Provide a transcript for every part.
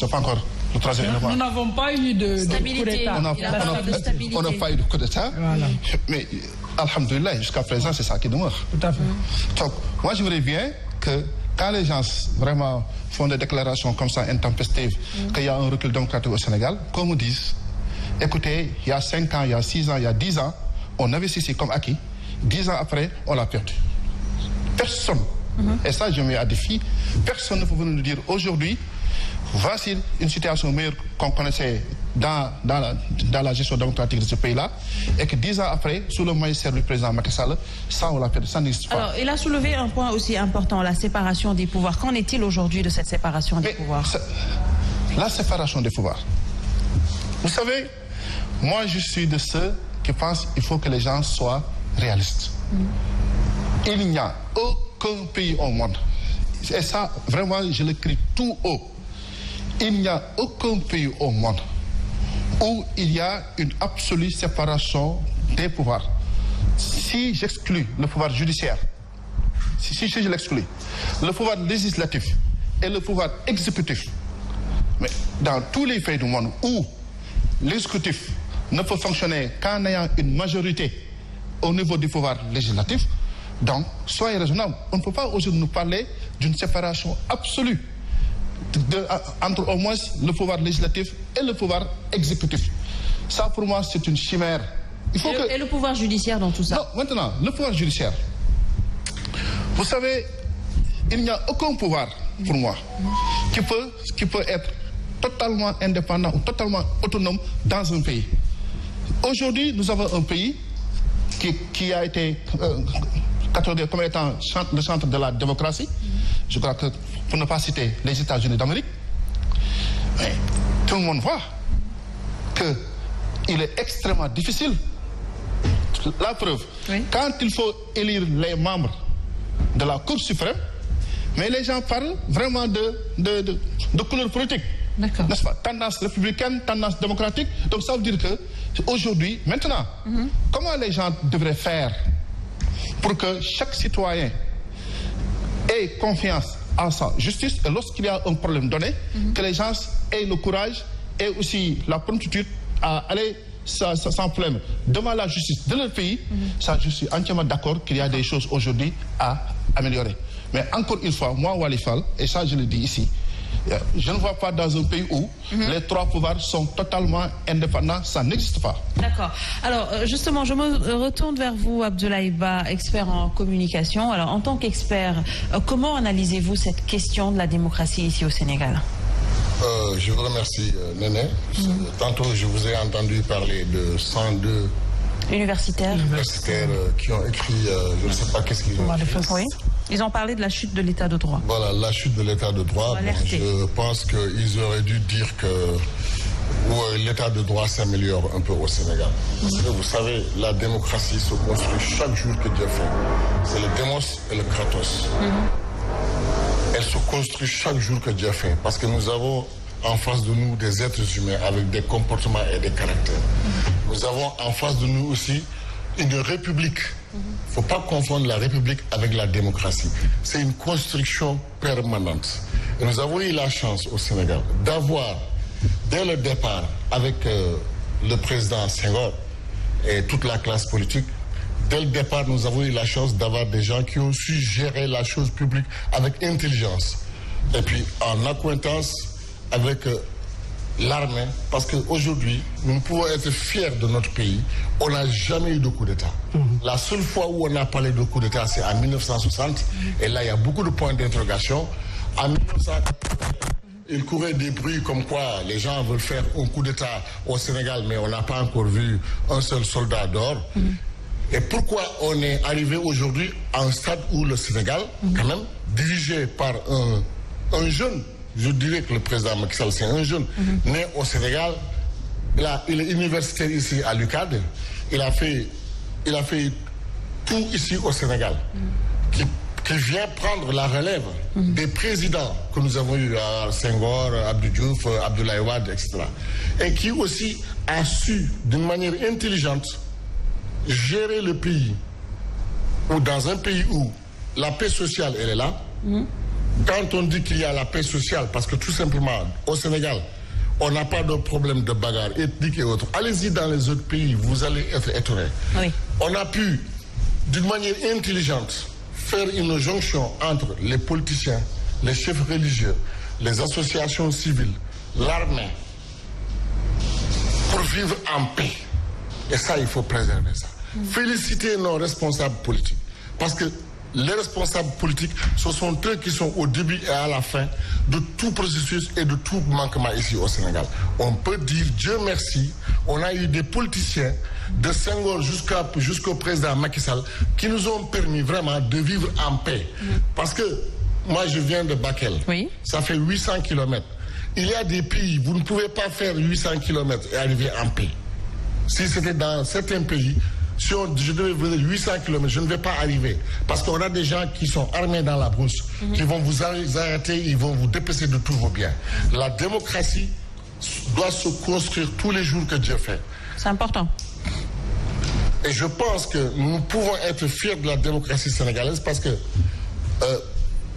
c'est pas encore le troisième élément. Nous n'avons pas eu de coup d'État. On n'a pas eu de coup d'État. Voilà. Mais, alhamdoulilah, jusqu'à présent, c'est ça qui demeure. Tout à fait. Donc, moi, je voudrais bien que quand les gens vraiment font des déclarations comme ça intempestives, qu'il y a un recul démocratique au Sénégal, qu'on me dise, écoutez, il y a 5 ans, il y a 6 ans, il y a 10 ans, on investissait comme acquis. 10 ans après, on l'a perdu. Personne. Et ça, je mets à défi. Personne ne peut venir nous dire aujourd'hui, voici une situation meilleure qu'on connaissait dans la gestion démocratique de ce pays-là, et que 10 ans après, sous le magistère du président Macky Sall, ça, on l'a perdu, ça n'existe pas. Alors, il a soulevé un point aussi important, la séparation des pouvoirs. Qu'en est-il aujourd'hui de cette séparation des pouvoirs? La séparation des pouvoirs. Vous savez, moi, je suis de ceux qui pensent qu'il faut que les gens soient réalistes. Il n'y a aucun pays au monde, et ça, vraiment, je le crie tout haut, il n'y a aucun pays au monde où il y a une absolue séparation des pouvoirs. Si j'exclus le pouvoir judiciaire, si je l'exclus, le pouvoir législatif et le pouvoir exécutif, mais dans tous les pays du monde où l'exécutif ne peut fonctionner qu'en ayant une majorité au niveau du pouvoir législatif, donc soyez raisonnable. On ne peut pas aujourd'hui nous parler d'une séparation absolue entre au moins le pouvoir législatif et le pouvoir exécutif. Ça, pour moi, c'est une chimère. Et le pouvoir judiciaire dans tout ça? Non, maintenant, le pouvoir judiciaire. Vous savez, il n'y a aucun pouvoir, pour moi, qui peut être totalement indépendant ou totalement autonome dans un pays. Aujourd'hui, nous avons un pays qui a été catégorisé comme étant le centre de la démocratie. Je crois que, pour ne pas citer les États-Unis d'Amérique, tout le monde voit qu'il est extrêmement difficile. La preuve, quand il faut élire les membres de la Cour suprême, mais les gens parlent vraiment de couleur politique. N'est-ce pas? Tendance républicaine, tendance démocratique. Donc ça veut dire que aujourd'hui, maintenant, comment les gens devraient faire pour que chaque citoyen ait confiance en sa justice, et lorsqu'il y a un problème donné, que les gens aient le courage et aussi la promptitude à aller sans problème devant la justice de leur pays. Ça, je suis entièrement d'accord qu'il y a des choses aujourd'hui à améliorer. Mais encore une fois, moi, Wali Fall, et ça je le dis ici, je ne vois pas dans un pays où les 3 pouvoirs sont totalement indépendants, ça n'existe pas. D'accord. Alors justement, je me retourne vers vous, Abdoulaye Ba, expert en communication. Alors en tant qu'expert, comment analysez-vous cette question de la démocratie ici au Sénégal? Je vous remercie, Néné. Tantôt, je vous ai entendu parler de 102 universitaires qui ont écrit, je ne sais pas qu'est-ce qu'ils ont écrit. Oui. Ils ont parlé de la chute de l'état de droit. Voilà, la chute de l'état de droit. Bon, je pense qu'ils auraient dû dire que l'état de droit s'améliore un peu au Sénégal. Parce que vous savez, la démocratie se construit chaque jour que Dieu fait. C'est le démos et le kratos. Elle se construit chaque jour que Dieu fait. Parce que nous avons en face de nous des êtres humains avec des comportements et des caractères. Nous avons en face de nous aussi une république. Il ne faut pas confondre la république avec la démocratie. C'est une construction permanente. Et nous avons eu la chance au Sénégal d'avoir, dès le départ, avec le président Senghor et toute la classe politique, dès le départ, nous avons eu la chance d'avoir des gens qui ont su gérer la chose publique avec intelligence. Et puis, en accointance avec l'armée, parce qu'aujourd'hui, nous pouvons être fiers de notre pays. On n'a jamais eu de coup d'État. La seule fois où on a parlé de coup d'État, c'est en 1960. Et là, il y a beaucoup de points d'interrogation. En 1960, il courait des bruits comme quoi les gens veulent faire un coup d'État au Sénégal, mais on n'a pas encore vu un seul soldat d'or. Et pourquoi on est arrivé aujourd'hui à un stade où le Sénégal, quand même, dirigé par un jeune, je dirais que le président Macky Sall, c'est un jeune, né au Sénégal, il est universitaire ici à l'UCAD, il a fait tout ici au Sénégal, qui vient prendre la relève des présidents que nous avons eu à Senghor, Abdou Diouf, Abdoulaye Wade, etc. Et qui aussi a su, d'une manière intelligente, gérer le pays, ou dans un pays où la paix sociale, elle est là, quand on dit qu'il y a la paix sociale, parce que tout simplement, au Sénégal, on n'a pas de problème de bagarre ethnique et autres. Allez-y dans les autres pays, vous allez être étonnés. Oui. On a pu, d'une manière intelligente, faire une jonction entre les politiciens, les chefs religieux, les associations civiles, l'armée, pour vivre en paix. Et ça, il faut préserver ça. Féliciter nos responsables politiques. Parce que les responsables politiques, ce sont eux qui sont au début et à la fin de tout processus et de tout manquement ici au Sénégal. On peut dire, Dieu merci, on a eu des politiciens de Senghor jusqu'au président Macky Sall qui nous ont permis vraiment de vivre en paix. Parce que moi, je viens de Bakel. Oui. Ça fait 800 km. Il y a des pays, vous ne pouvez pas faire 800 km et arriver en paix. Si c'était dans certains pays, si je devais venir 800 km, je ne vais pas arriver. Parce qu'on a des gens qui sont armés dans la brousse, qui vont vous arrêter, ils vont vous dépêcher de tous vos biens. La démocratie doit se construire tous les jours que Dieu fait. C'est important. Et je pense que nous pouvons être fiers de la démocratie sénégalaise parce que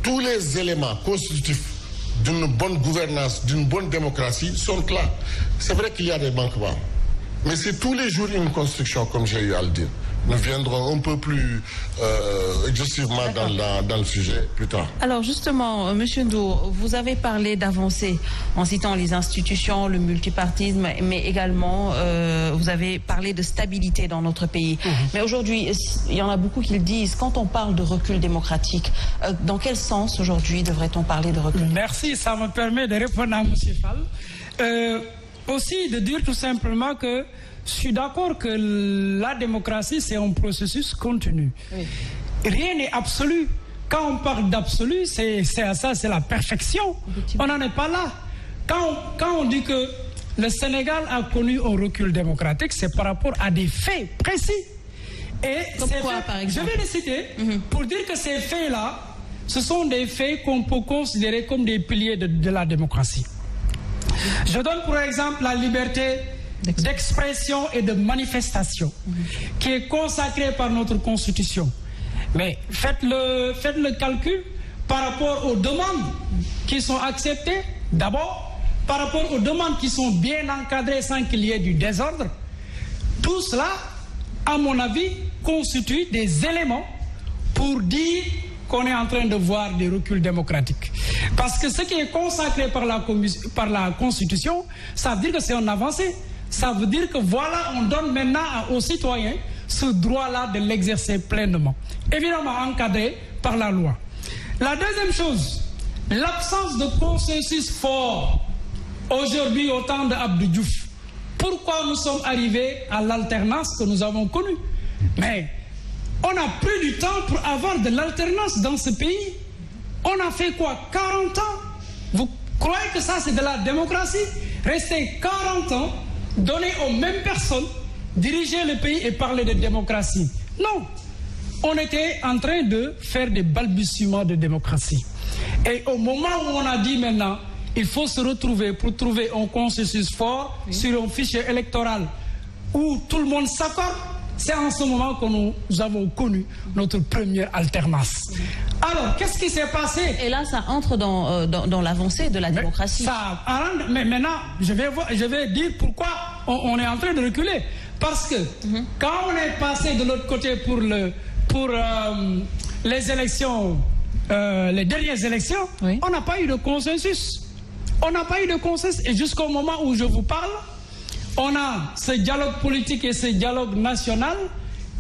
tous les éléments constitutifs d'une bonne gouvernance, d'une bonne démocratie sont là. C'est vrai qu'il y a des manquements. Mais c'est tous les jours une construction, comme j'ai eu à le dire. Nous viendrons un peu plus exhaustivement dans le sujet plus tard. Alors justement, M. Ndour, vous avez parlé d'avancées en citant les institutions, le multipartisme, mais également vous avez parlé de stabilité dans notre pays. Mais aujourd'hui, il y en a beaucoup qui le disent, quand on parle de recul démocratique, dans quel sens aujourd'hui devrait-on parler de recul? Merci, ça me permet de répondre à M. Fall. Aussi de dire tout simplement que je suis d'accord que la démocratie, c'est un processus continu. Oui. Rien n'est absolu. Quand on parle d'absolu, c'est la perfection. On n'en est pas là. Quand on dit que le Sénégal a connu un recul démocratique, c'est par rapport à des faits précis. Et comme quoi, par exemple? Je vais les citer pour dire que ces faits-là, ce sont des faits qu'on peut considérer comme des piliers de la démocratie. Je donne pour exemple la liberté d'expression et de manifestation qui est consacrée par notre Constitution. Mais faites le calcul par rapport aux demandes qui sont acceptées, d'abord, par rapport aux demandes qui sont bien encadrées sans qu'il y ait du désordre. Tout cela, à mon avis, constitue des éléments pour dire qu'on est en train de voir des reculs démocratiques. Parce que ce qui est consacré par la Constitution, ça veut dire que c'est une avancée. Ça veut dire que voilà, on donne maintenant aux citoyens ce droit-là de l'exercer pleinement. Évidemment encadré par la loi. La deuxième chose, l'absence de consensus fort aujourd'hui au temps d'Abdou Diouf. Pourquoi nous sommes arrivés à l'alternance que nous avons connue? Mais on a pris du temps pour avoir de l'alternance dans ce pays. On a fait quoi? 40 ans? Vous croyez que ça c'est de la démocratie? Rester 40 ans, donner aux mêmes personnes, diriger le pays et parler de démocratie. Non. On était en train de faire des balbutiements de démocratie. Et au moment où on a dit maintenant, il faut se retrouver pour trouver un consensus fort sur un fichier électoral où tout le monde s'accorde, c'est en ce moment que nous avons connu notre première alternance. Alors, qu'est-ce qui s'est passé? Et là, ça entre dans l'avancée de la démocratie. Mais maintenant, je vais dire pourquoi on est en train de reculer. Parce que quand on est passé de l'autre côté pour les élections, les dernières élections, on n'a pas eu de consensus. On n'a pas eu de consensus. Et jusqu'au moment où je vous parle, on a ce dialogue politique et ce dialogue national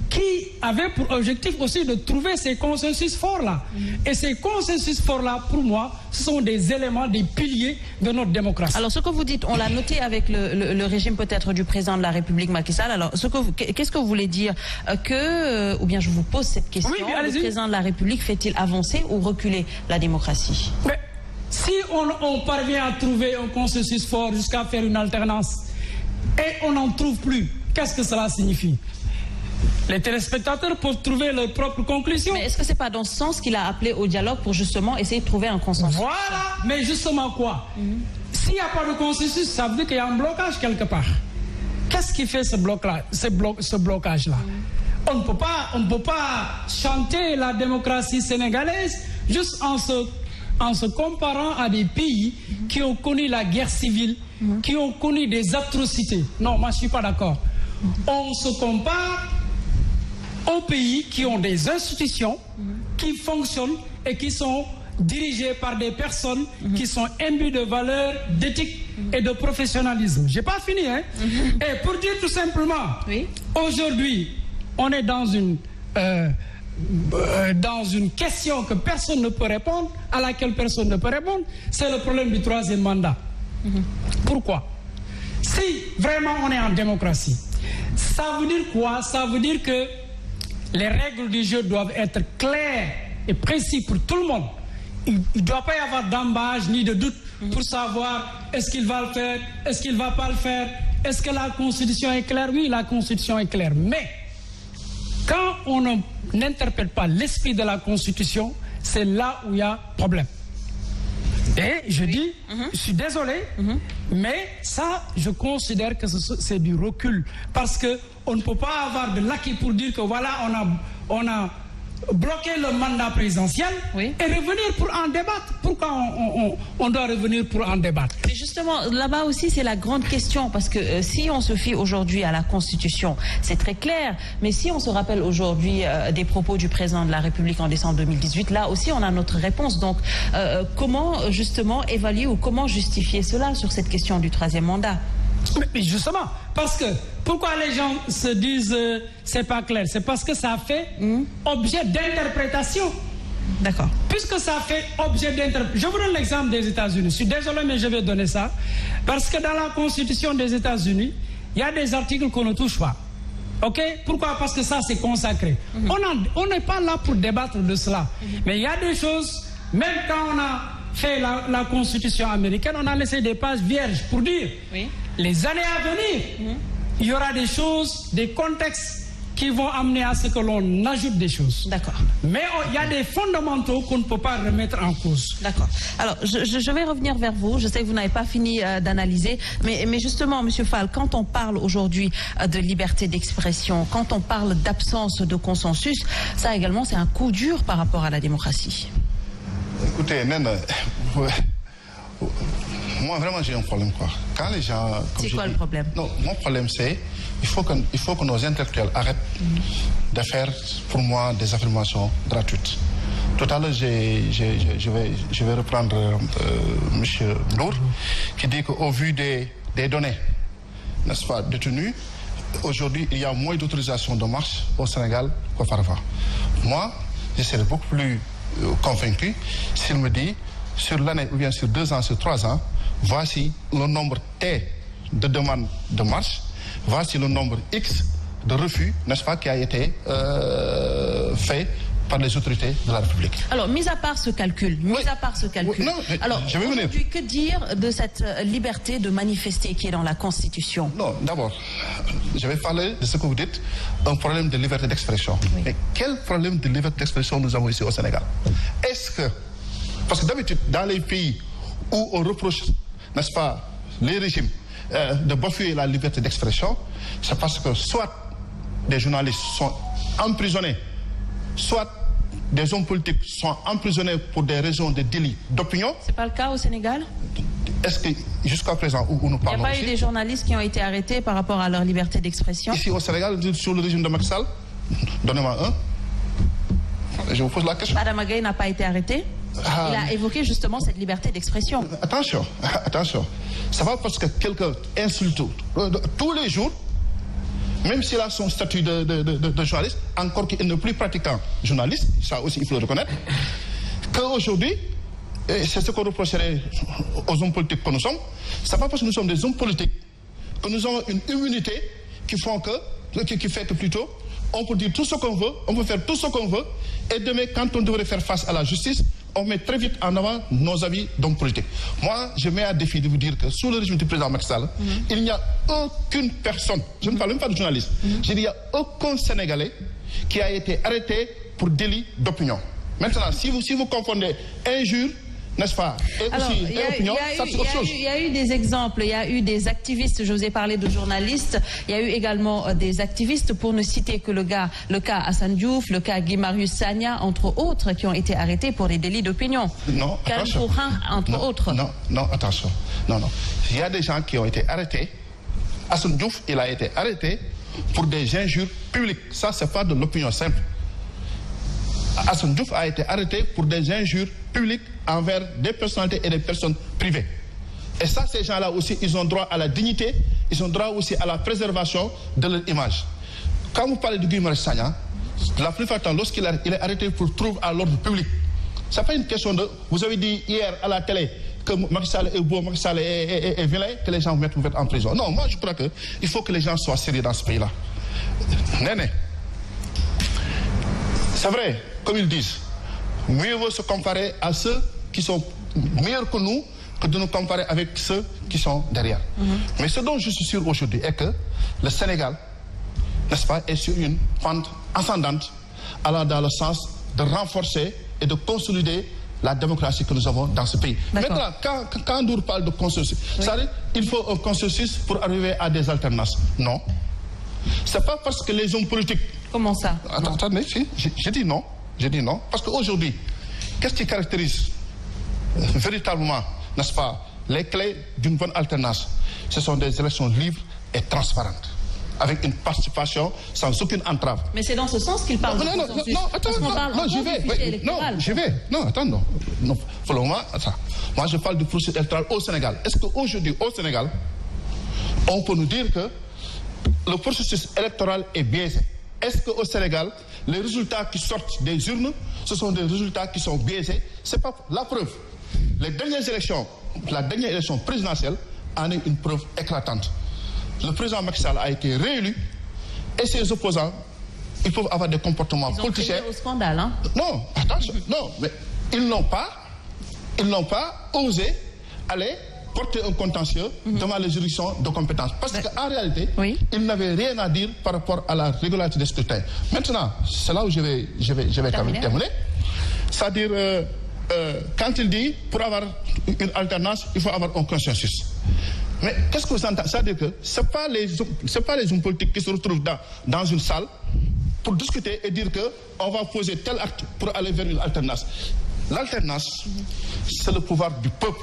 qui avait pour objectif aussi de trouver ces consensus forts-là. Et ces consensus forts-là, pour moi, ce sont des éléments, des piliers de notre démocratie. Alors, ce que vous dites, on l'a noté avec le régime peut-être du président de la République, Macky Sall. Alors, qu'est-ce que vous voulez dire ou bien je vous pose cette question, le président de la République fait-il avancer ou reculer la démocratie? Mais si on parvient à trouver un consensus fort jusqu'à faire une alternance, et on n'en trouve plus, qu'est-ce que cela signifie? Les téléspectateurs peuvent trouver leurs propres conclusions. Mais est-ce que ce n'est pas dans ce sens qu'il a appelé au dialogue pour justement essayer de trouver un consensus? Voilà, mais justement quoi? S'il n'y a pas de consensus, ça veut dire qu'il y a un blocage quelque part. Qu'est-ce qui fait ce blocage-là? On ne peut pas chanter la démocratie sénégalaise juste en se en se comparant à des pays qui ont connu la guerre civile, qui ont connu des atrocités. Non, moi je ne suis pas d'accord. On se compare aux pays qui ont des institutions, qui fonctionnent et qui sont dirigées par des personnes qui sont imbues de valeurs, d'éthique et de professionnalisme. Je n'ai pas fini, hein. Et pour dire tout simplement, aujourd'hui, on est dans une question que personne ne peut répondre, à laquelle personne ne peut répondre, c'est le problème du troisième mandat. Pourquoi? Si vraiment on est en démocratie, ça veut dire quoi? Ça veut dire que les règles du jeu doivent être claires et précises pour tout le monde. Il ne doit pas y avoir d'embâche ni de doute pour savoir est-ce qu'il va le faire, est-ce qu'il ne va pas le faire, est-ce que la Constitution est claire? Oui, la Constitution est claire. Mais quand on n'interprète pas l'esprit de la Constitution, c'est là où il y a problème. Et je dis, je suis désolé, mais ça, je considère que c'est du recul. Parce qu'on ne peut pas avoir de l'acquis pour dire que voilà, on a bloquer le mandat présidentiel et revenir pour en débattre. Pourquoi on doit revenir pour en débattre? Mais justement, là-bas aussi, c'est la grande question, parce que si on se fie aujourd'hui à la Constitution, c'est très clair, mais si on se rappelle aujourd'hui des propos du président de la République en décembre 2018, là aussi, on a notre réponse. Donc, comment justement évaluer ou comment justifier cela sur cette question du troisième mandat? Mais justement, parce que pourquoi les gens se disent c'est pas clair? C'est parce que ça fait objet d'interprétation. D'accord. Puisque ça fait objet d'interprétation. Je vous donne l'exemple des États-Unis. Je suis désolé, mais je vais donner ça. Parce que dans la Constitution des États-Unis, il y a des articles qu'on ne touche pas. Ok? Pourquoi? Parce que ça, c'est consacré. On n'est pas là pour débattre de cela. Mais il y a des choses, même quand on a fait la Constitution américaine, on a laissé des pages vierges pour dire les années à venir, il y aura des choses, des contextes qui vont amener à ce que l'on ajoute des choses. D'accord. Mais il y a des fondamentaux qu'on ne peut pas remettre en cause. D'accord. Alors, je vais revenir vers vous. Je sais que vous n'avez pas fini d'analyser, mais justement, M. Fall, quand on parle aujourd'hui de liberté d'expression, quand on parle d'absence de consensus, ça également, c'est un coup dur par rapport à la démocratie. Écoutez, Nene, moi vraiment j'ai un problème, quoi. Quand les gens... C'est quoi le problème? Non, mon problème c'est il faut que nos intellectuels arrêtent de faire pour moi des affirmations gratuites. Tout à l'heure, je vais reprendre M. Nour qui dit qu'au vu des données, n'est-ce pas, détenues, aujourd'hui il y a moins d'autorisation de marche au Sénégal qu'auparavant. Moi, je serais beaucoup plus convaincu s'il me dit sur l'année ou bien sur 2 ans, sur 3 ans, voici le nombre T de demandes de marche, voici le nombre X de refus, n'est-ce pas, qui a été fait par les autorités de la République. Alors, mis à part ce calcul, alors aujourd'hui, que dire de cette liberté de manifester qui est dans la Constitution? Non, d'abord, je vais parler de ce que vous dites, un problème de liberté d'expression. Mais quel problème de liberté d'expression nous avons ici au Sénégal? Est-ce que, parce que d'habitude, dans les pays où on reproche, n'est-ce pas, les régimes de bafouer la liberté d'expression, c'est parce que soit des journalistes sont emprisonnés, soit des hommes politiques sont emprisonnés pour des raisons de délit d'opinion. C'est pas le cas au Sénégal? Est-ce que jusqu'à présent où nous parlons, il n'y a pas eu des journalistes qui ont été arrêtés par rapport à leur liberté d'expression? Ici au Sénégal, sur le régime de Macky Sall, donnez-moi un. Je vous pose la question. Adama Gaye n'a pas été arrêté? Il a évoqué justement cette liberté d'expression. Attention. Ça va parce que quelqu'un insulte tous les jours, même s'il a son statut de journaliste, encore qu'il n'est plus pratiquant journaliste, ça aussi il faut le reconnaître, qu'aujourd'hui, c'est ce qu'on reprocherait aux hommes politiques que nous sommes, c'est pas parce que nous sommes des hommes politiques que nous avons une immunité qui fait que plutôt, on peut dire tout ce qu'on veut, on peut faire tout ce qu'on veut, et demain, quand on devrait faire face à la justice, on met très vite en avant nos avis d'hommes politiques. Moi, je mets à défi de vous dire que sous le régime du président Macky Sall, il n'y a aucune personne, je ne parle même pas de journaliste, il n'y a aucun Sénégalais qui a été arrêté pour délit d'opinion. Maintenant, si vous confondez injure n'est-ce pas? Et alors, aussi, opinion, ça c'est autre chose. Il y a eu des exemples, il y a eu des activistes, je vous ai parlé de journalistes, il y a eu également des activistes, pour ne citer que le cas Assane Diouf, le cas Guy Marius Sagna, entre autres, qui ont été arrêtés pour des délits d'opinion. Non, attention. Entre autres. Non, attention. Non. Il y a des gens qui ont été arrêtés. Assane Diouf, il a été arrêté pour des injures publiques. Ça, c'est pas de l'opinion simple. Assane Diouf a été arrêté pour des injures publiques envers des personnalités et des personnes privées. Et ça, ces gens-là aussi, ils ont droit à la dignité, ils ont droit aussi à la préservation de leur image. Quand vous parlez de Guy Marius Sagna, la plupart du temps, lorsqu'il est arrêté pour trouble à l'ordre public, c'est pas une question de... Vous avez dit hier à la télé que Macky Sall est beau, Macky Sall est vilain, que les gens vous mettent en prison. Non, moi je crois qu'il faut que les gens soient sérieux dans ce pays-là. Néné. C'est vrai, comme ils disent, mieux vaut se comparer à ceux qui sont meilleurs que nous que de nous comparer avec ceux qui sont derrière. Mais ce dont je suis sûr aujourd'hui est que le Sénégal, n'est-ce pas, est sur une pente ascendante allant dans le sens de renforcer et de consolider la démocratie que nous avons dans ce pays. Maintenant, quand Ndour parle de consensus, c'est-à-dire il faut un consensus pour arriver à des alternances. Non. C'est pas parce que les hommes politiques... Comment ça? Attendez, j'ai dit non. J'ai dit non. Parce qu'aujourd'hui, qu'est-ce qui caractérise véritablement, n'est-ce pas, les clés d'une bonne alternance? Ce sont des élections libres et transparentes, avec une participation sans aucune entrave. Mais c'est dans ce sens qu'il parle de consensus. Moi, je parle du processus électoral au Sénégal. Est-ce qu'aujourd'hui, au Sénégal, on peut nous dire que le processus électoral est biaisé? Est-ce qu'au Sénégal, les résultats qui sortent des urnes, ce sont des résultats qui sont biaisés? C'est pas la preuve. Les dernières élections, la dernière élection présidentielle en est une preuve éclatante. Le président Macky Sall a été réélu et ses opposants, ils peuvent avoir des comportements politiciens. Ils ont crié au scandale, hein? Non, attention, non, mais ils n'ont pas osé aller porter un contentieux devant les juridictions de compétence. Parce qu'en réalité, ils n'avaient rien à dire par rapport à la régularité des scrutins. Maintenant, c'est là où je vais terminer. C'est-à-dire, quand il dit, pour avoir une alternance, il faut avoir un consensus. Mais qu'est-ce que vous entendez? C'est-à-dire que ce n'est pas les hommes politiques qui se retrouvent dans une salle pour discuter et dire qu'on va poser tel acte pour aller vers une alternance. L'alternance, c'est le pouvoir du peuple.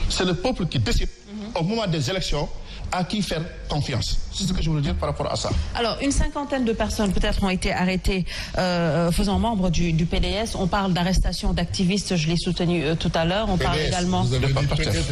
C'est le peuple qui décide au moment des élections à qui faire confiance. C'est ce que je voulais dire par rapport à ça. Alors, une cinquantaine de personnes peut-être ont été arrêtées faisant membre du PDS. On parle d'arrestation d'activistes, je l'ai soutenu tout à l'heure. On parle également...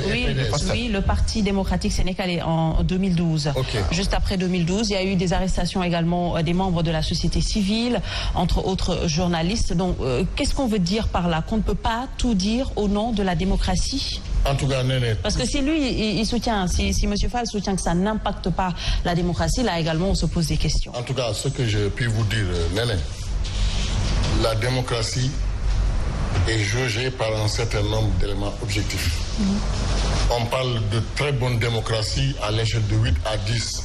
Oui, le Parti démocratique sénégalais en 2012. Juste après 2012, il y a eu des arrestations également des membres de la société civile, entre autres journalistes. Donc, qu'est-ce qu'on veut dire par là? Qu'on ne peut pas tout dire au nom de la démocratie? En tout cas, Néné. Parce que si lui, il soutient, si M. Fall soutient que ça n'impacte pas la démocratie, là également on se pose des questions. En tout cas, ce que je puis vous dire, Néné, la démocratie est jaugée par un certain nombre d'éléments objectifs. On parle de très bonne démocratie à l'échelle de 8 à 10,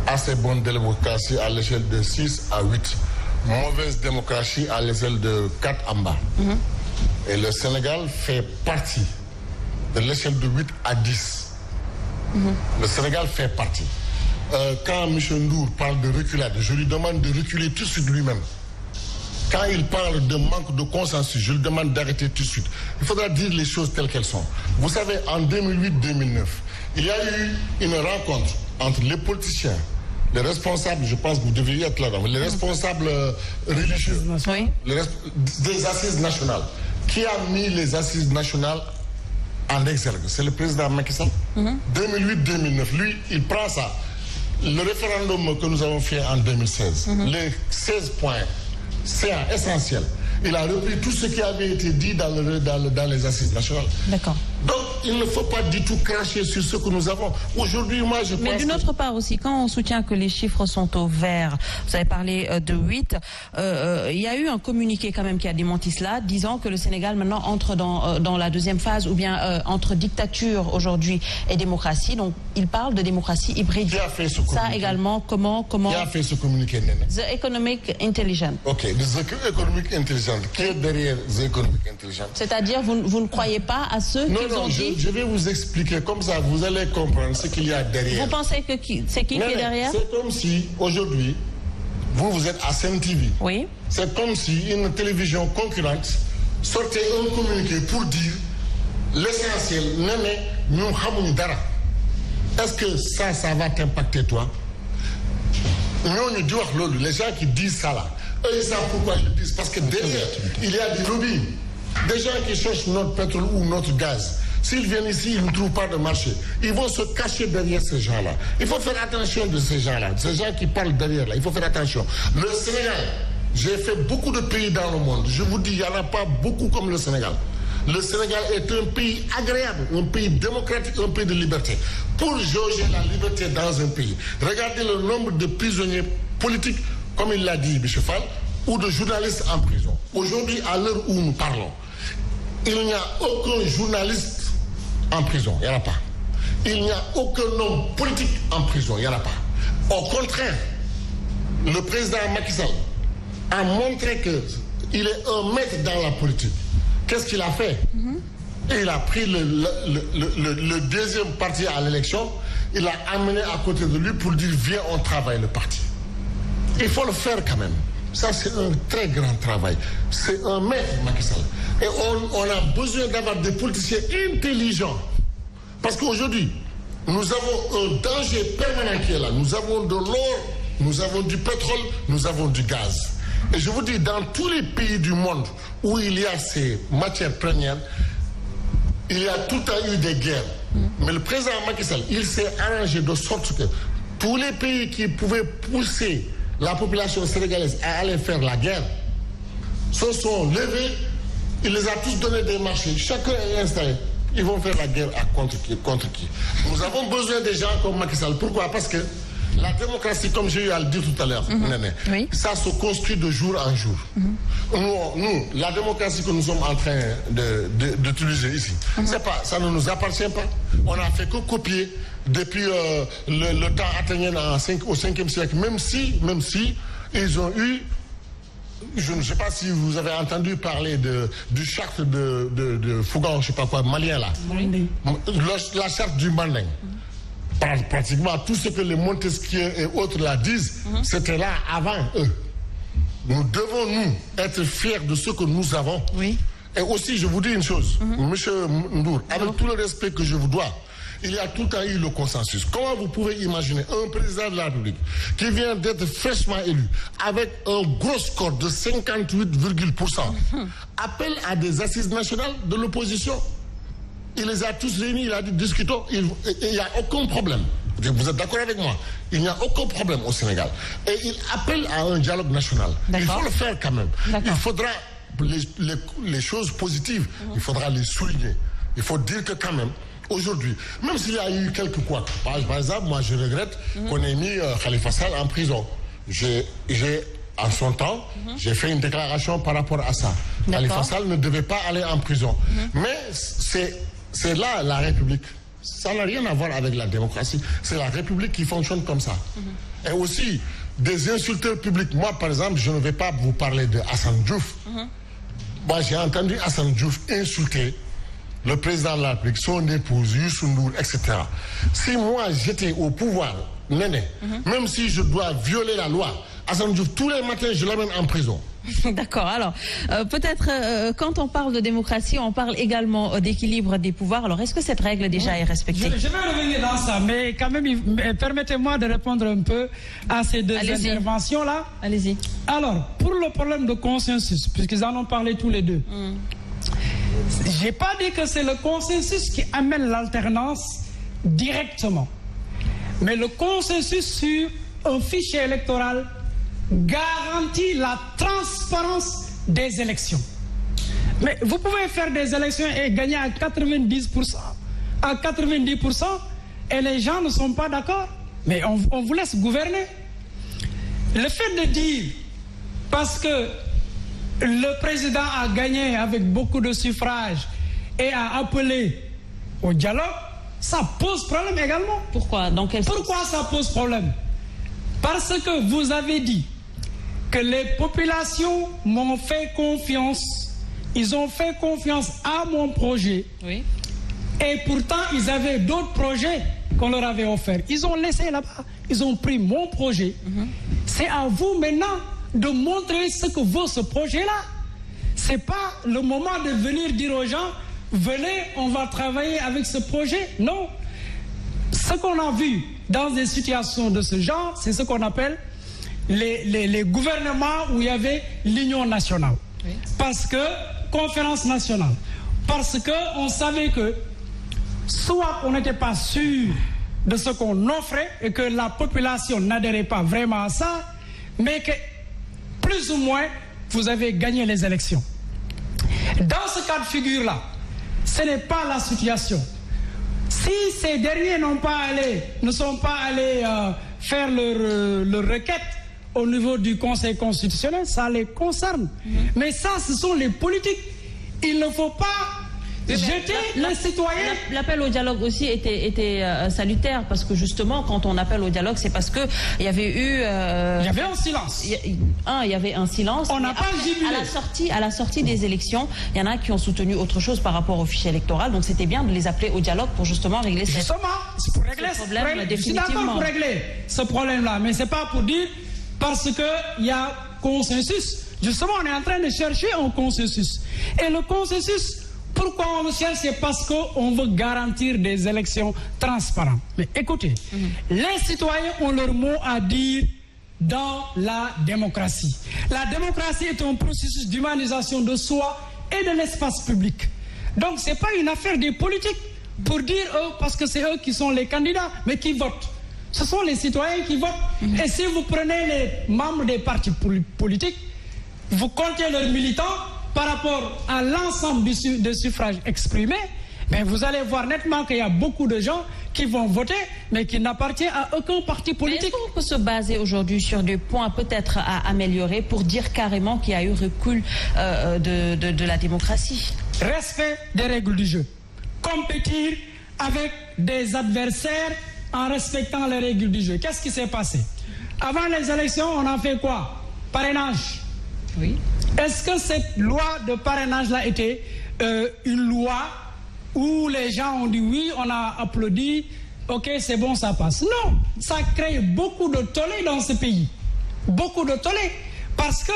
assez bonne démocratie à l'échelle de 6 à 8, mauvaise démocratie à l'échelle de 4 en bas. Et le Sénégal fait partie de l'échelle de 8 à 10. Le Sénégal fait partie. Quand M. Ndour parle de reculade, je lui demande de reculer tout de suite lui-même. Quand il parle de manque de consensus, je lui demande d'arrêter tout de suite. Il faudra dire les choses telles qu'elles sont. Vous savez, en 2008-2009, il y a eu une rencontre entre les politiciens, les responsables, je pense que vous devriez être là, les responsables religieux, des assises nationales. Qui a mis les assises nationales en exergue? C'est le président Macky Sall. 2008-2009, lui, il prend ça. Le référendum que nous avons fait en 2016, les 16 points, c'est essentiel. Il a repris tout ce qui avait été dit dans les assises nationales. D'accord. Donc, il ne faut pas du tout cracher sur ce que nous avons. Aujourd'hui, moi, je pense... Mais d'une autre part aussi, quand on soutient que les chiffres sont au vert, vous avez parlé de 8, il y a eu un communiqué quand même qui a démenti cela, disant que le Sénégal maintenant entre dans la deuxième phase, ou bien entre dictature aujourd'hui et démocratie. Donc, il parle de démocratie hybride. Qui a fait ce communiqué? Ça également, comment... Qui a fait ce communiqué, Nene? The Economic Intelligence. Ok, The Economic Intelligence. Qui est derrière The Economic Intelligence? C'est-à-dire, vous ne croyez pas à ceux qui ont dit... Je vais vous expliquer, comme ça vous allez comprendre ce qu'il y a derrière. Vous pensez que c'est qui est derrière? C'est comme si, aujourd'hui, vous êtes à Sen TV. Oui. C'est comme si une télévision concurrente sortait un communiqué pour dire l'essentiel, est-ce que ça va t'impacter toi? Les gens qui disent ça là, eux ils savent pourquoi ils le disent, parce que derrière il y a des lobbies, des gens qui cherchent notre pétrole ou notre gaz. S'ils viennent ici, ils ne trouvent pas de marché. Ils vont se cacher derrière ces gens-là. Il faut faire attention de ces gens-là, ces gens qui parlent derrière là. Il faut faire attention. Le Sénégal, j'ai fait beaucoup de pays dans le monde. Je vous dis, il n'y en a pas beaucoup comme le Sénégal. Le Sénégal est un pays agréable, un pays démocratique, un pays de liberté. Pour jauger la liberté dans un pays, regardez le nombre de prisonniers politiques, comme il l'a dit, M. Fall, ou de journalistes en prison. Aujourd'hui, à l'heure où nous parlons, il n'y a aucun journaliste en prison, il n'y en a pas. Il n'y a aucun homme politique en prison, il n'y en a pas. Au contraire, le président Macky Sall a montré qu'il est un maître dans la politique. Qu'est-ce qu'il a fait? Il a pris le deuxième parti à l'élection, il l'a amené à côté de lui pour dire viens, on travaille le parti. Il faut le faire quand même. Ça, c'est un très grand travail. C'est un maître, Macky Sall. Et on a besoin d'avoir des politiciens intelligents. Parce qu'aujourd'hui, nous avons un danger permanent qui est là. Nous avons de l'or, nous avons du pétrole, nous avons du gaz. Et je vous dis, dans tous les pays du monde où il y a ces matières premières, il y a tout le temps eu des guerres. Mais le président Macky Sall, il s'est arrangé de sorte que tous les pays qui pouvaient pousser la population sénégalaise à aller faire la guerre se sont levés, il les a tous donné des marchés, chacun est installé. Ils vont faire la guerre contre qui? Nous avons besoin des gens comme Macky Sall. Pourquoi? Parce que la démocratie, comme j'ai eu à le dire tout à l'heure, oui. Ça se construit de jour en jour. Nous, la démocratie que nous sommes en train d'utiliser ici, ça ne nous appartient pas. On n'a fait que copier depuis le temps athénien au 5e siècle, même si ils ont eu, je ne sais pas si vous avez entendu parler du charte de Fougan, je ne sais pas quoi, malien là, la charte du Manding. Pratiquement tout ce que les Montesquieu et autres là disent, c'était là avant eux. Nous devons, nous, être fiers de ce que nous avons. Oui. Et aussi, je vous dis une chose, Monsieur Ndour, avec tout le respect que je vous dois, il y a tout le temps eu le consensus. Comment vous pouvez imaginer un président de la République qui vient d'être fraîchement élu avec un gros score de 58,%, appelle à des assises nationales de l'opposition? Il les a tous réunis, il a dit discutons, il n'y a aucun problème. Vous êtes d'accord avec moi? Il n'y a aucun problème au Sénégal. Et il appelle à un dialogue national. Il faut le faire quand même. Il faudra les choses positives, il faudra les souligner. Il faut dire que quand même, aujourd'hui, même s'il y a eu quelques couacs, par exemple, moi je regrette qu'on ait mis Khalifa Sall en prison. En son temps, j'ai fait une déclaration par rapport à ça. Khalifa Sall ne devait pas aller en prison. Mais c'est là la République. Ça n'a rien à voir avec la démocratie. C'est la République qui fonctionne comme ça. Et aussi, des insulteurs publics. Moi, par exemple, je ne vais pas vous parler de Hassan Diouf. Moi, j'ai entendu Hassan Diouf insulter le président de la République, son épouse, Youssou Ndour, etc. Si moi, j'étais au pouvoir, même si je dois violer la loi, Hassan Diouf, tous les matins, je l'amène en prison. D'accord. Alors, peut-être, quand on parle de démocratie, on parle également d'équilibre des pouvoirs. Alors, est-ce que cette règle déjà est respectée? Je vais revenir dans ça, mais quand même, permettez-moi de répondre un peu à ces deux interventions-là. Allez-y. Alors, pour le problème de consensus, puisqu'ils en ont parlé tous les deux, je n'ai pas dit que c'est le consensus qui amène l'alternance directement. Mais le consensus sur un fichier électoral garantit la transparence des élections. Mais vous pouvez faire des élections et gagner à 90%. à 90% et les gens ne sont pas d'accord. Mais on vous laisse gouverner. Le fait de dire, parce que le président a gagné avec beaucoup de suffrages et a appelé au dialogue, ça pose problème également. Pourquoi? Dans quel sens? Pourquoi ça pose problème? Parce que vous avez dit que les populations m'ont fait confiance. Ils ont fait confiance à mon projet. Oui. Et pourtant, ils avaient d'autres projets qu'on leur avait offerts. Ils ont laissé là-bas. Ils ont pris mon projet. C'est à vous maintenant de montrer ce que vaut ce projet-là. Ce n'est pas le moment de venir dire aux gens, venez, on va travailler avec ce projet. Non. Ce qu'on a vu dans des situations de ce genre, c'est ce qu'on appelle les gouvernements où il y avait l'union nationale. Oui. Parce que, conférence nationale, parce qu'on savait que soit on n'était pas sûr de ce qu'on offrait et que la population n'adhérait pas vraiment à ça, mais que plus ou moins vous avez gagné les élections. Dans ce cas de figure-là, ce n'est pas la situation. Si ces derniers ne sont pas allés faire leur requête au niveau du Conseil constitutionnel, ça les concerne. Mais ça, ce sont les politiques. Il ne faut pas jeter les citoyens. L'appel au dialogue aussi était salutaire, parce que justement, quand on appelle au dialogue, c'est parce qu'il y avait eu... il y avait un silence. Il y avait un silence. On n'a pas jubilé. À la sortie des élections, il y en a qui ont soutenu autre chose par rapport au fichier électoral. Donc c'était bien de les appeler au dialogue pour justement régler ce problème. Je suis d'accord pour régler ce problème-là, mais ce n'est pas pour dire parce qu'il y a consensus. Justement, on est en train de chercher un consensus. Et le consensus, pourquoi on le cherche? C'est parce qu'on veut garantir des élections transparentes. Mais écoutez, les citoyens ont leur mot à dire dans la démocratie. La démocratie est un processus d'humanisation de soi et de l'espace public. Donc ce n'est pas une affaire des politiques pour dire eux, parce que c'est eux qui sont les candidats, mais qui votent. Ce sont les citoyens qui votent. Et si vous prenez les membres des partis politiques, vous comptez leurs militants par rapport à l'ensemble des suffrages exprimés, mais vous allez voir nettement qu'il y a beaucoup de gens qui vont voter, mais qui n'appartiennent à aucun parti politique. Est-ce qu'on peut se baser aujourd'hui sur des points peut-être à améliorer pour dire carrément qu'il y a eu recul de la démocratie? Respect des règles du jeu. Compétir avec des adversaires en respectant les règles du jeu. Qu'est-ce qui s'est passé? Avant les élections, on a fait quoi? Parrainage. Oui. Est-ce que cette loi de parrainage-là était une loi où les gens ont dit oui, on a applaudi, ok, c'est bon, ça passe? Non, ça crée beaucoup de tollé dans ce pays. Beaucoup de tollé. Parce que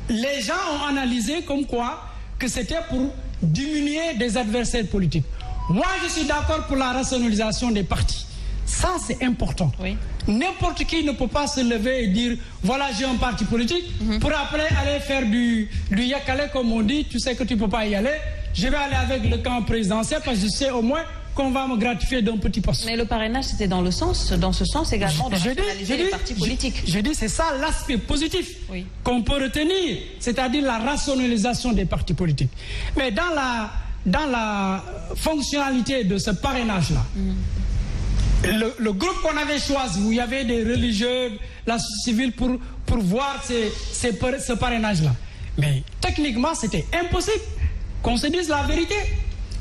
les gens ont analysé comme quoi que c'était pour diminuer des adversaires politiques. Moi, je suis d'accord pour la rationalisation des partis. Ça, c'est important. Oui. N'importe qui ne peut pas se lever et dire voilà, j'ai un parti politique, pour après aller faire du yakale, comme on dit. Tu sais que tu ne peux pas y aller. Je vais aller avec le camp présidentiel parce que je sais au moins qu'on va me gratifier d'un petit poste. Mais le parrainage, c'était dans ce sens également de rationaliser les partis politiques. Je dis, c'est ça l'aspect positif qu'on peut retenir, c'est-à-dire la rationalisation des partis politiques. Mais dans la fonctionnalité de ce parrainage-là, le groupe qu'on avait choisi, où il y avait des religieux, la société civile pour voir ce parrainage-là. Mais techniquement, c'était impossible qu'on se dise la vérité.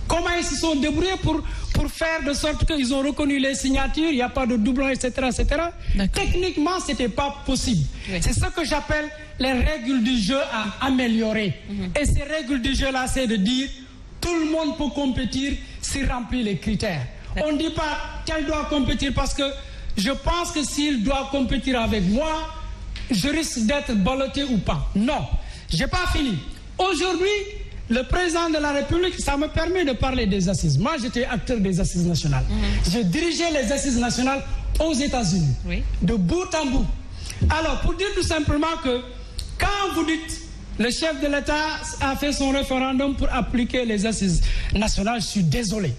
Comment ils se sont débrouillés pour faire de sorte qu'ils ont reconnu les signatures, il n'y a pas de doublons, etc. etc. Techniquement, ce n'était pas possible. Oui. C'est ce que j'appelle les règles du jeu à améliorer. Et ces règles du jeu-là, c'est de dire tout le monde peut compétir s'il remplit les critères. On ne dit pas qu'elle doit compétir parce que je pense que s'il doit compétir avec moi, je risque d'être ballotté ou pas. Non, je n'ai pas fini. Aujourd'hui, le président de la République, ça me permet de parler des assises. Moi, j'étais acteur des assises nationales. J'ai dirigé les assises nationales aux États-Unis, de bout en bout. Alors, pour dire tout simplement que quand vous dites le chef de l'État a fait son référendum pour appliquer les assises nationales, je suis désolé.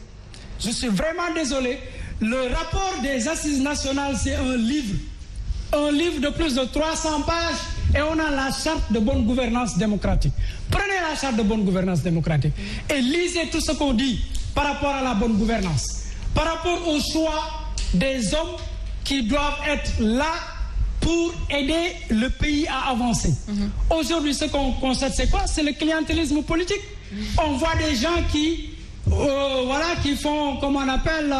Je suis vraiment désolé. Le rapport des assises nationales, c'est un livre de plus de 300 pages et on a la charte de bonne gouvernance démocratique. Prenez la charte de bonne gouvernance démocratique et lisez tout ce qu'on dit par rapport à la bonne gouvernance, par rapport au choix des hommes qui doivent être là pour aider le pays à avancer. Aujourd'hui, ce qu'on constate, c'est quoi? C'est le clientélisme politique. On voit des gens qui font, comment on appelle,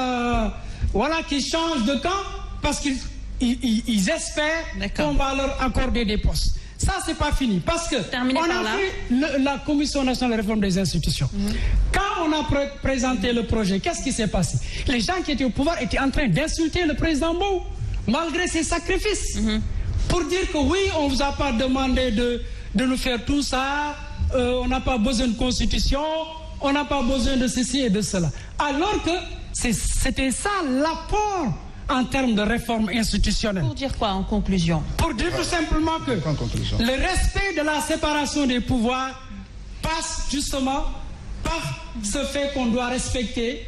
qui changent de camp parce qu'ils espèrent qu'on va leur accorder des postes. Ça, c'est pas fini. Parce que on a fait la Commission nationale de réforme des institutions. Quand on a présenté le projet, qu'est-ce qui s'est passé? Les gens qui étaient au pouvoir étaient en train d'insulter le président Mbow, malgré ses sacrifices. Pour dire que oui, on ne vous a pas demandé de nous faire tout ça, on n'a pas besoin de constitution, on n'a pas besoin de ceci et de cela. Alors que c'était ça l'apport en termes de réforme institutionnelle. Pour dire quoi en conclusion? Pour dire tout simplement que le respect de la séparation des pouvoirs passe justement par ce fait qu'on doit respecter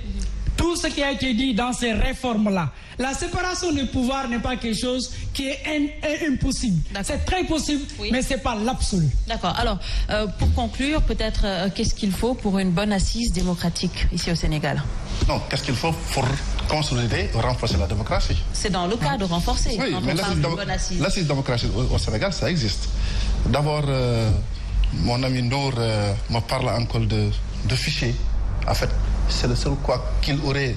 tout ce qui a été dit dans ces réformes-là. La séparation des pouvoirs n'est pas quelque chose qui est impossible. C'est très possible, mais ce n'est pas l'absolu. D'accord. Alors, pour conclure, peut-être, qu'est-ce qu'il faut pour une bonne assise démocratique ici au Sénégal? Non, qu'est-ce qu'il faut pour consolider ou renforcer la démocratie? C'est dans le cas de renforcer. Oui, mais l'assise démocratique au Sénégal, ça existe. D'abord, mon ami Nour me parle encore de fichiers. En fait, c'est le seul quoi qu'il aurait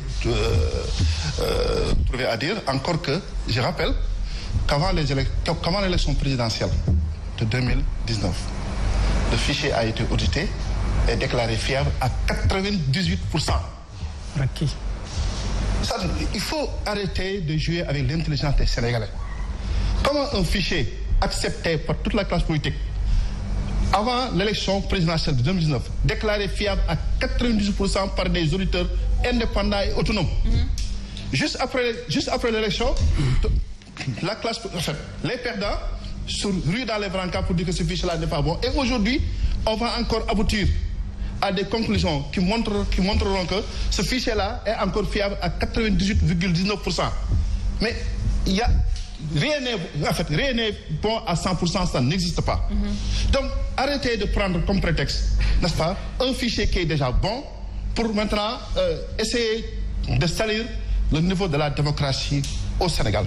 trouvé à dire. Encore que, je rappelle, qu'avant l'élection présidentielle de 2019, le fichier a été audité et déclaré fiable à 98%. Il faut arrêter de jouer avec l'intelligence des Sénégalais. Comment un fichier accepté par toute la classe politique avant l'élection présidentielle de 2019, déclaré fiable à 98% par des auditeurs indépendants et autonomes. Juste après l'élection, la classe, les perdants se ruent dans les brancards pour dire que ce fichier-là n'est pas bon. Et aujourd'hui, on va encore aboutir à des conclusions qui montreront que ce fichier-là est encore fiable à 98,19%. Mais rien n'est bon à 100%, ça n'existe pas. Donc, arrêtez de prendre comme prétexte, n'est-ce pas, un fichier qui est déjà bon pour maintenant essayer de salir le niveau de la démocratie au Sénégal.